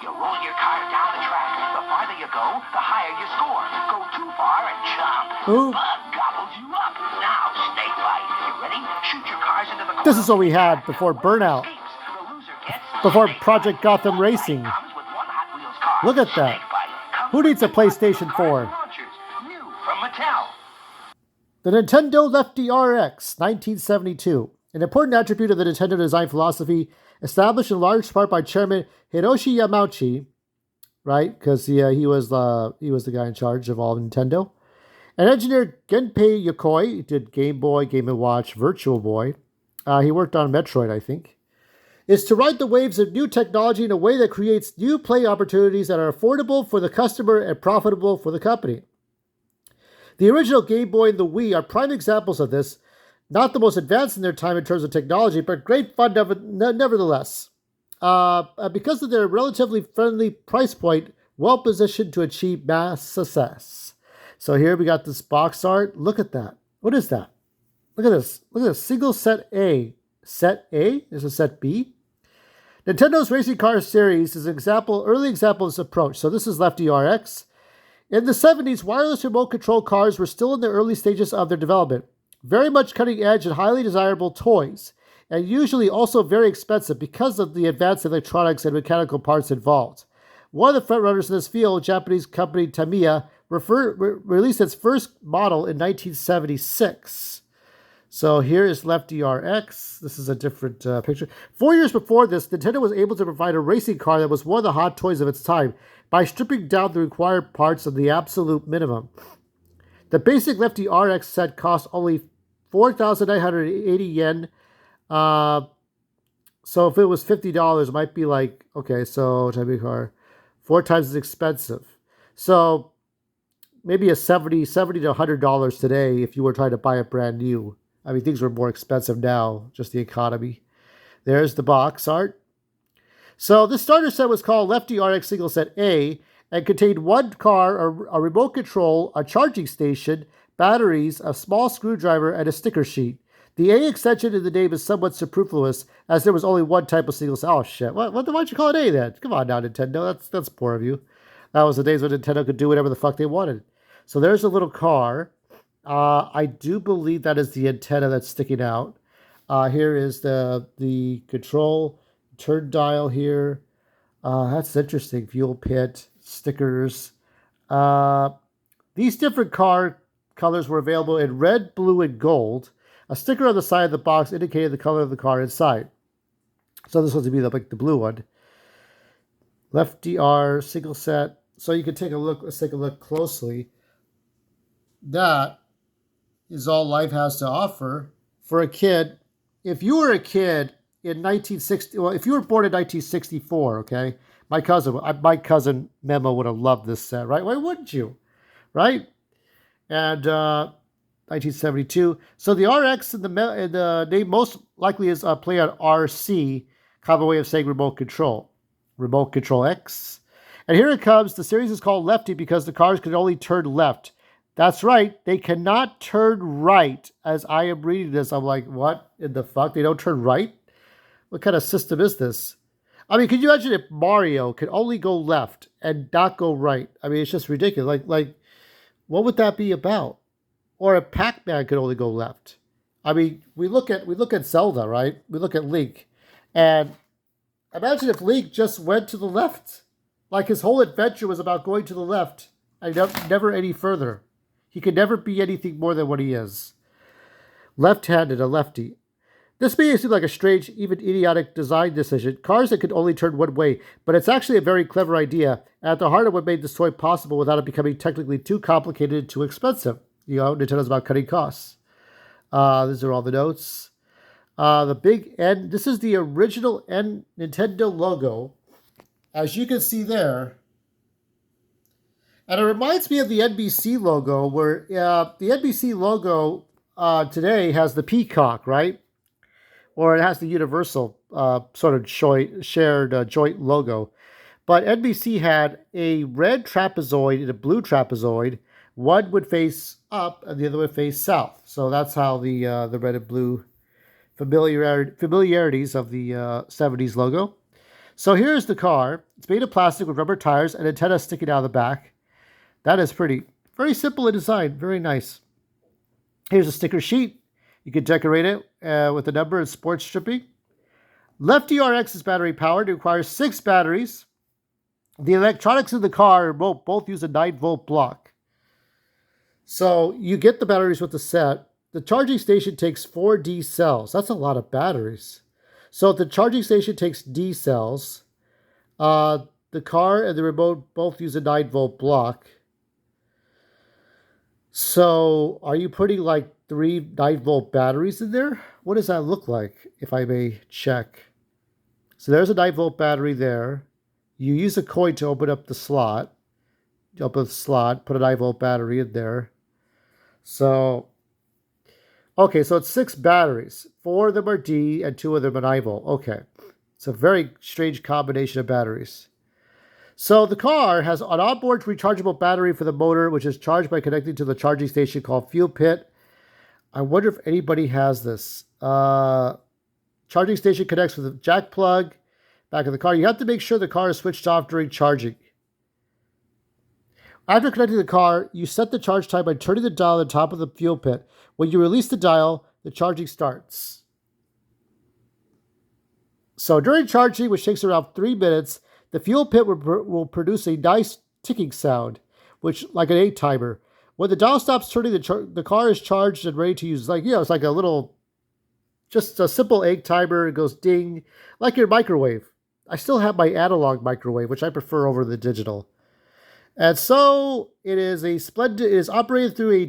You roll your car down the track. The farther you go, the higher you score. Go too far and jump. Ooh. The bug gobbles you up. Now, snake bite. You ready? Shoot your cars into the corner. This is what we had before Burnout. Before Project Gotham Racing. Look at that. Who needs a PlayStation 4? New from Mattel. The Nintendo Lefty RX, 1972. An important attribute of the Nintendo design philosophy, established in large part by Chairman Hiroshi Yamauchi, right? Because he was the guy in charge of all of Nintendo. And engineer Genpei Yokoi did Game Boy, Game & Watch, Virtual Boy. He worked on Metroid, I think. Is to ride the waves of new technology in a way that creates new play opportunities that are affordable for the customer and profitable for the company. The original Game Boy and the Wii are prime examples of this, not the most advanced in their time in terms of technology, but great fun nevertheless. Because of their relatively friendly price point, well positioned to achieve mass success. So here we got this box art. Look at that. What is that? Look at this. Look at this. Single set A. Set A? Is a set B? Nintendo's racing car series is an early example of this approach. So this is Lefty RX. In the 70s, wireless remote control cars were still in the early stages of their development. Very much cutting edge and highly desirable toys, and usually also very expensive because of the advanced electronics and mechanical parts involved. One of the frontrunners in this field, Japanese company Tamiya, released its first model in 1976. So here is Lefty RX. This is a different picture. 4 years before this, Nintendo was able to provide a racing car that was one of the hot toys of its time by stripping down the required parts of the absolute minimum. The basic Lefty RX set cost only 4,980 yen. So if it was $50, it might be like, okay, so type of car, 4 times as expensive. So maybe a $70 to $100 today if you were trying to buy it brand new. I mean, things were more expensive now, just the economy. There's the box art. So this starter set was called Lefty RX Single Set A and contained one car, a remote control, a charging station, batteries, a small screwdriver, and a sticker sheet. The A extension in the name is somewhat superfluous, as there was only one type of single set. Oh shit! Why'd you call it A then? Come on now, Nintendo. That's poor of you. That was the days when Nintendo could do whatever the fuck they wanted. So there's a little car. I do believe that is the antenna that's sticking out. Here is the control turn dial here. That's interesting. Fuel pit, stickers. These different car colors were available in red, blue, and gold. A sticker on the side of the box indicated the color of the car inside. So this was to be the blue one. Lefty R single set. So you can take a look. Let's take a look closely. That is all life has to offer for a kid. If you were a kid in 1960, well, if you were born in 1964, okay, my cousin Memo would have loved this set, right? Why wouldn't you, right? And 1972. So the RX in the name most likely is a play on RC, common way of saying remote control X. And here it comes. The series is called Lefty because the cars can only turn left. That's right. They cannot turn right. As I am reading this, I'm like, what in the fuck? They don't turn right? What kind of system is this? I mean, could you imagine if Mario could only go left and not go right? I mean, it's just ridiculous. Like, what would that be about? Or if Pac-Man could only go left? I mean, we look at Zelda, right? We look at Link, and imagine if Link just went to the left. Like his whole adventure was about going to the left and never any further. He could never be anything more than what he is. Left-handed, a lefty. This may seem like a strange, even idiotic design decision. Cars that could only turn one way, but it's actually a very clever idea, and at the heart of what made this toy possible without it becoming technically too complicated and too expensive. You know, Nintendo's about cutting costs. These are all the notes. The big N, this is the original Nintendo logo. As you can see there, and it reminds me of the NBC logo, where the NBC logo today has the peacock, right? Or it has the Universal sort of shared joint logo. But NBC had a red trapezoid and a blue trapezoid. One would face up and the other would face south. So that's how the red and blue familiarities of the 70s logo. So here's the car. It's made of plastic with rubber tires and antennas sticking out of the back. That is very simple in design. Very nice. Here's a sticker sheet. You can decorate it with a number and sports stripping. Lefty RX is battery powered. It requires 6 batteries. The electronics in the car both use a 9-volt block. So you get the batteries with the set. The charging station takes 4 D cells. That's a lot of batteries. So the charging station takes D cells. The car and the remote both use a 9-volt block. So are you putting like 3 9-volt batteries in there? What does that look like, if I may check? So there's a 9-volt battery there. You use a coin to open up the slot. Open the slot, put a 9-volt battery in there. So, okay, so it's 6 batteries. 4 of them are D and 2 of them are 9-volt. Okay, it's a very strange combination of batteries. So the car has an onboard rechargeable battery for the motor, which is charged by connecting to the charging station called Fuel Pit. I wonder if anybody has this. Charging station connects with a jack plug, back of the car. You have to make sure the car is switched off during charging. After connecting the car, you set the charge time by turning the dial on the top of the fuel pit. When you release the dial, the charging starts. So during charging, which takes around 3 minutes, the fuel pit will produce a nice ticking sound, which like an egg timer. When the dial stops turning, the car is charged and ready to use. It's like a little, just a simple egg timer. It goes ding, like your microwave. I still have my analog microwave, which I prefer over the digital. And so it is it is operated through a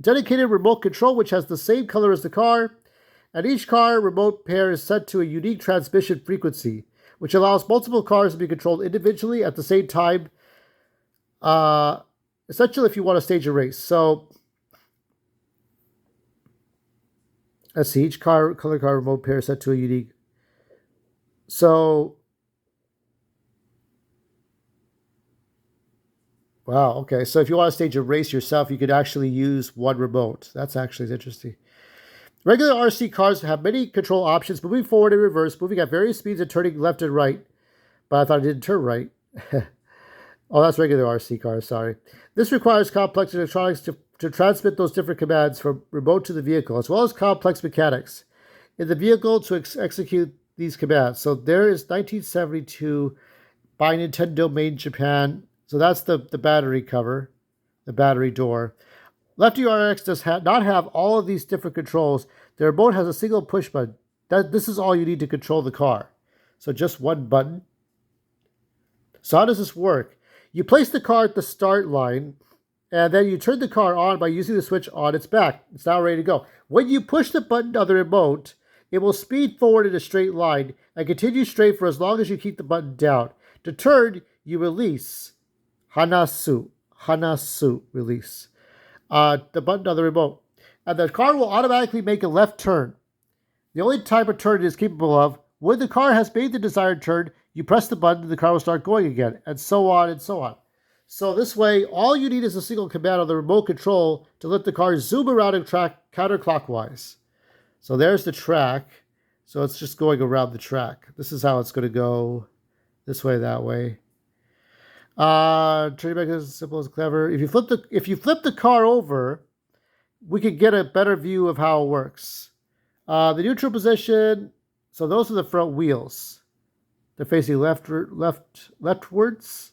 dedicated remote control, which has the same color as the car. And each car remote pair is set to a unique transmission frequency, which allows multiple cars to be controlled individually at the same time. Essentially, if you want to stage a race. So let's see, each color car remote pair is set to a unique. So wow, okay. So if you want to stage a race yourself, you could actually use one remote. That's actually interesting. Regular RC cars have many control options, moving forward and reverse, moving at various speeds and turning left and right. But I thought it didn't turn right. Oh, that's regular RC cars, sorry. This requires complex electronics to transmit those different commands from remote to the vehicle, as well as complex mechanics in the vehicle to execute these commands. So there is 1972 by Nintendo made in Japan. So that's the battery cover, the battery door. Lefty RX does not have all of these different controls. The remote has a single push button. This is all you need to control the car. So just one button. So how does this work? You place the car at the start line, and then you turn the car on by using the switch on its back. It's now ready to go. When you push the button on the remote, it will speed forward in a straight line and continue straight for as long as you keep the button down. To turn, you release. Hanasu, release. The button on the remote. And the car will automatically make a left turn. The only type of turn it is capable of. When the car has made the desired turn, you press the button and the car will start going again, and so on and so on. So this way, all you need is a single command on the remote control to let the car zoom around and track counterclockwise. So there's the track. So it's just going around the track. This is how it's going to go. This way, that way. Turning back is simple as clever. If you flip the car over, we can get a better view of how it works. The neutral position. So those are the front wheels. They're facing leftwards.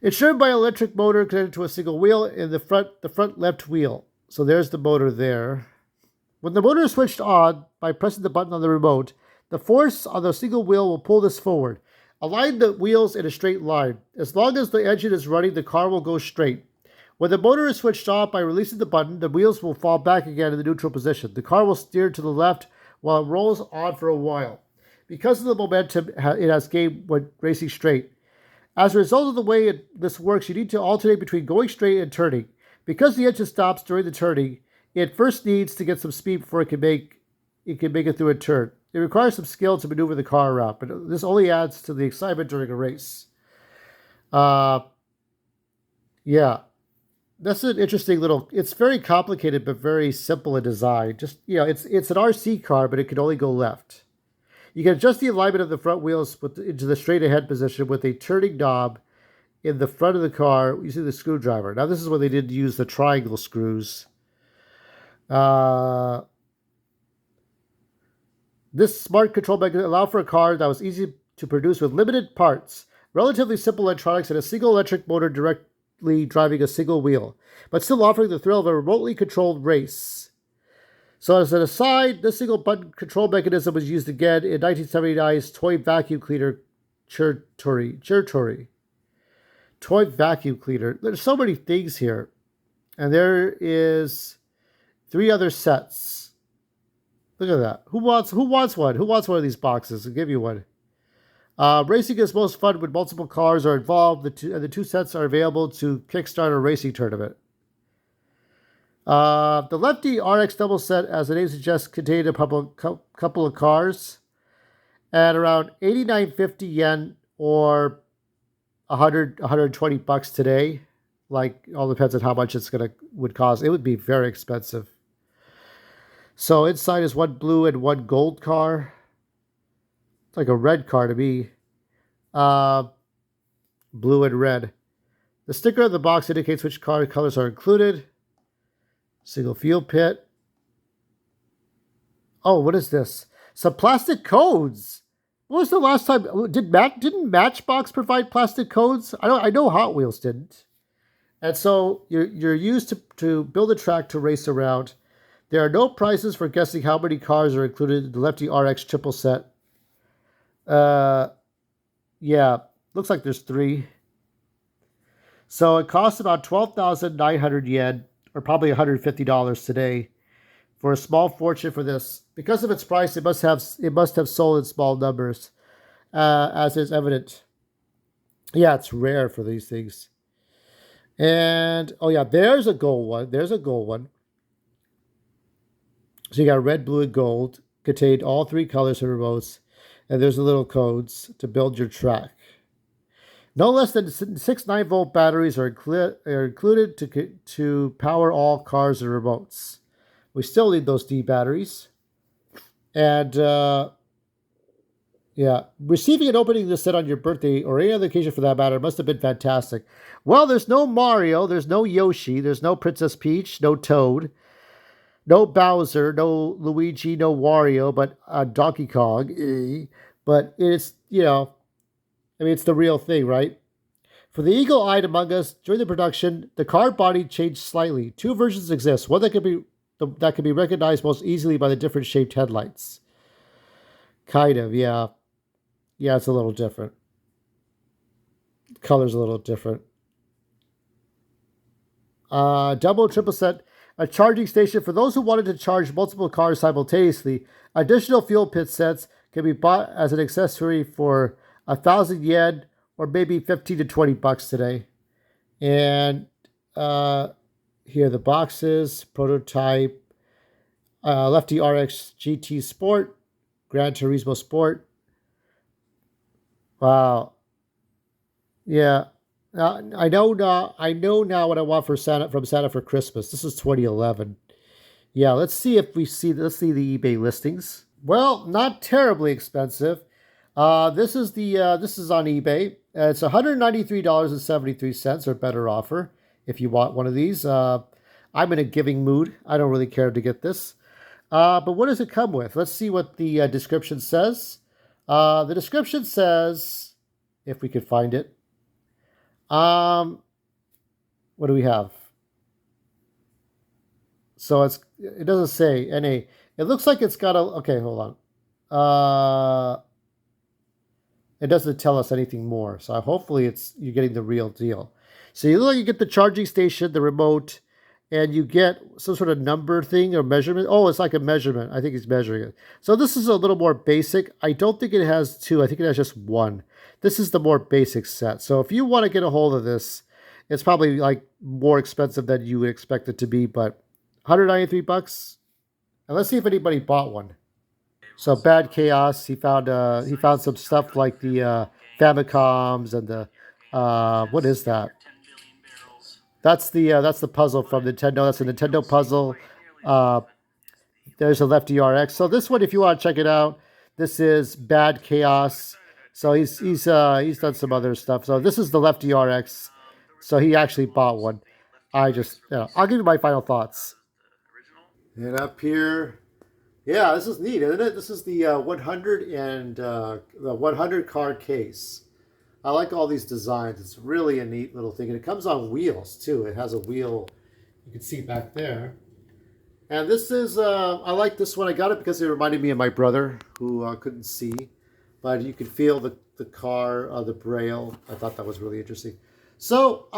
It's driven by an electric motor connected to a single wheel in the front left wheel. So there's the motor there. When the motor is switched on by pressing the button on the remote, the force on the single wheel will pull this forward. Align the wheels in a straight line. As long as the engine is running, the car will go straight. When the motor is switched off by releasing the button, the wheels will fall back again in the neutral position. The car will steer to the left while it rolls on for a while. Because of the momentum it has gained when racing straight. As a result of the way this works, you need to alternate between going straight and turning. Because the engine stops during the turning, it first needs to get some speed before it can make it through a turn. It requires some skill to maneuver the car around, but this only adds to the excitement during a race. Yeah. That's an interesting little... It's very complicated, but very simple in design. Just, it's an RC car, but it can only go left. You can adjust the alignment of the front wheels into the straight ahead position with a turning knob in the front of the car using the screwdriver. Now, this is when they did use the triangle screws. This smart control mechanism allowed for a car that was easy to produce with limited parts, relatively simple electronics, and a single electric motor directly driving a single wheel, but still offering the thrill of a remotely controlled race. So, as an aside, this single button control mechanism was used again in 1979's toy vacuum cleaner Chertory. Toy vacuum cleaner. There's so many things here. And there is 3 other sets. Look at that. Who wants one? Who wants one of these boxes? I'll give you one. Racing is most fun when multiple cars are involved. The two sets are available to kickstart a racing tournament. The Lefty RX double set, as the name suggests, contained a couple of cars at around 89.50 yen or 120 bucks today. Like, all depends on how much would cost. It would be very expensive. So inside is one blue and one gold car. It's like a red car to me. Blue and red. The sticker on the box indicates which car colors are included. Single fuel pit. Oh, what is this? Some plastic codes. When was the last time? Didn't Matchbox provide plastic codes? I know Hot Wheels didn't. And so you're used to build a track to race around. There are no prizes for guessing how many cars are included in the Lefty RX triple set. Yeah, looks like there's 3. So it costs about 12,900 yen, or probably $150 today, for a small fortune for this. Because of its price, it must have sold in small numbers, as is evident. Yeah, it's rare for these things. And oh yeah, there's a gold one. So you got red, blue, and gold. Contained all 3 colors and remotes, and there's the little codes to build your track. No less than 6 9-volt batteries are included to power all cars and remotes. We still need those D batteries. And yeah, receiving and opening this set on your birthday or any other occasion for that matter must have been fantastic. Well, there's no Mario, there's no Yoshi, there's no Princess Peach, no Toad, no Bowser, no Luigi, no Wario, but Donkey Kong. But it's, it's the real thing, right? For the eagle-eyed among us, during the production, the car body changed slightly. 2 versions exist. One that can be recognized most easily by the different shaped headlights. Kind of, yeah. Yeah, it's a little different. Color's a little different. Double triple set, a charging station for those who wanted to charge multiple cars simultaneously. Additional fuel pit sets can be bought as an accessory for 1,000 yen or maybe 15 to 20 bucks today. And here are the boxes: prototype, Lefty RX GT Sport, Gran Turismo Sport. Wow. Yeah. I know now what I want from Santa for Christmas. This is 2011. Yeah, let's see the eBay listings. Well, not terribly expensive. This is on eBay. It's $193.73 or better offer if you want one of these. I'm in a giving mood. I don't really care to get this. But what does it come with? Let's see what the description says. The description says, if we could find it. What do we have? So it doesn't say NA. It looks like it's got okay, hold on. It doesn't tell us anything more. So hopefully you're getting the real deal. So you get the charging station, the remote, and you get some sort of number thing or measurement. Oh, it's like a measurement. I think he's measuring it. So this is a little more basic. I don't think it has 2. I think it has just 1. This is the more basic set. So if you want to get a hold of this, it's probably like more expensive than you would expect it to be, but 193 bucks. And let's see if anybody bought one. So Bad Chaos, he found some stuff like the Famicoms and the what is that? That's the puzzle from Nintendo. That's a Nintendo puzzle. There's a Lefty RX. So this one, if you want to check it out, This is Bad Chaos. So he's done some other stuff. So this is the Lefty RX. So he actually bought one. I'll give you my final thoughts. And up here, yeah, this is neat, isn't it? This is the 100 and the 100 card case. I like all these designs. It's really a neat little thing, and it comes on wheels too. It has a wheel you can see back there. And this is I like this one. I got it because it reminded me of my brother who couldn't see, but you can feel the car, the braille. I thought that was really interesting. So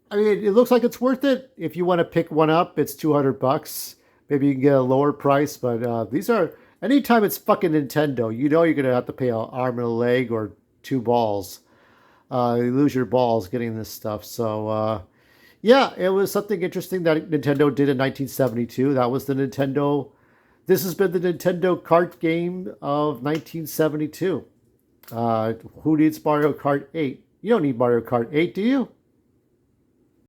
I mean, it looks like it's worth it. If you want to pick one up, it's $200. Maybe you can get a lower price, but these are, anytime it's fucking Nintendo, you know you're going to have to pay an arm and a leg or two balls. You lose your balls getting this stuff. So, yeah, it was something interesting that Nintendo did in 1972. That was the Nintendo, this has been the Nintendo Kart game of 1972. Who needs Mario Kart 8? You don't need Mario Kart 8, do you?